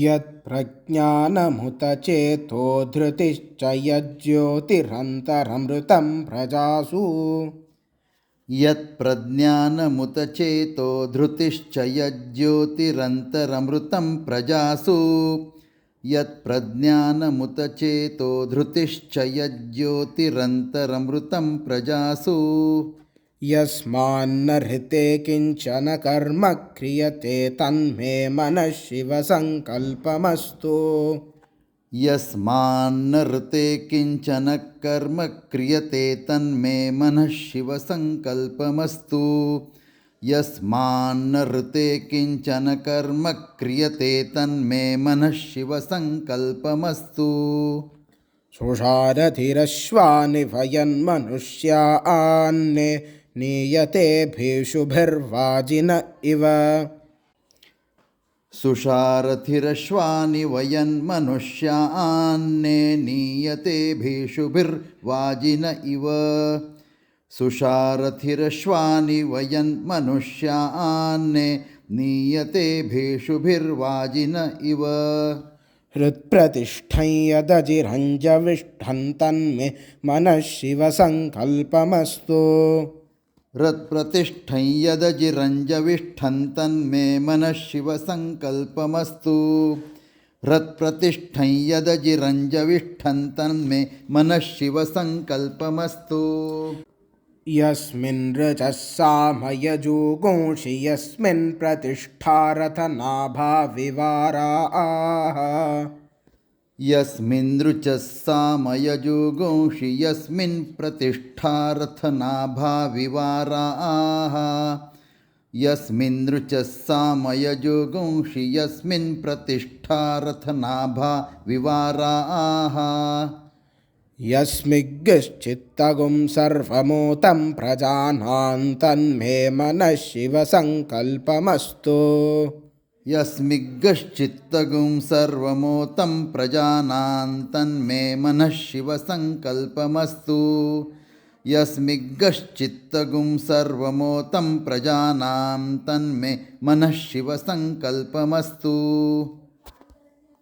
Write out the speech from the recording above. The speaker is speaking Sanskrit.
यत्प्रज्ञानमुत चेतो धृतिश्च यज्ज्योतिरन्तरमृतं प्रजासु यत्प्रज्ञानमुत चेतो धृतिश्च यज्ज्योतिरन्तरमृतं प्रजासु यत्प्रज्ञानमुत चेतो धृतिश्च यज्ज्योतिरन्तरमृतं प्रजासु यस्मान्न हृते किञ्चन कर्म क्रियते तन्मे मनः शिवसङ्कल्पमस्तु यस्मान्न ऋते किंचन कर्म क्रियते तन्मे मनः शिवसङ्कल्पमस्तु यस्मान्न ऋते किंचन कर्म क्रियते तन्मे मनः शिवसङ्कल्पमस्तु सुषारथिरश्वानि वयन्मनुष्यान्ने नीयते भेषुभिर्वाजिन इव सुषारथिरश्वानि वयन्मनुष्यान्ने नीयते भेषुभिर्वाजिन इव सुषारथिरश्वानि वयन्मनुष्यान्ने नीयते भेषुभिर्वाजिन इव हृत्प्रतिष्ठं यदजिरञ्जविष्ठं तन्मे मनः शिवसङ्कल्पमस्तु हृत्प्रतिष्ठं यदजिरञ्जविष्ठं तन्मे मनः शिवसङ्कल्पमस्तु हृत्प्रतिष्ठं यदजिरञ्जविष्ठं तन्मे मनः शिवसङ्कल्पमस्तु यस्मिन् ऋचः सामयजुगुंषि यस्मिन् प्रतिष्ठा रथनाभा विवाराः यस्मिन् ऋचः सामयजुगुंषि यस्मिन् प्रतिष्ठा रथनाभा विवाराः यस्मिन् ऋचः सामयजुगुंषि यस्मिन् प्रतिष्ठा रथनाभा विवाराः यस्मिज्ञश्चित्तगुं सर्वमूतं प्रजानां तन्मे मनः शिवसङ्कल्पमस्तु यस्मिज्ञश्चित्तगुं सर्वमूतं प्रजानां तन्मे मनः शिवसङ्कल्पमस्तु यस्मिज्ञश्चित्तगुं सर्वमूतं प्रजानां तन्मे मनः शिवसङ्कल्पमस्तु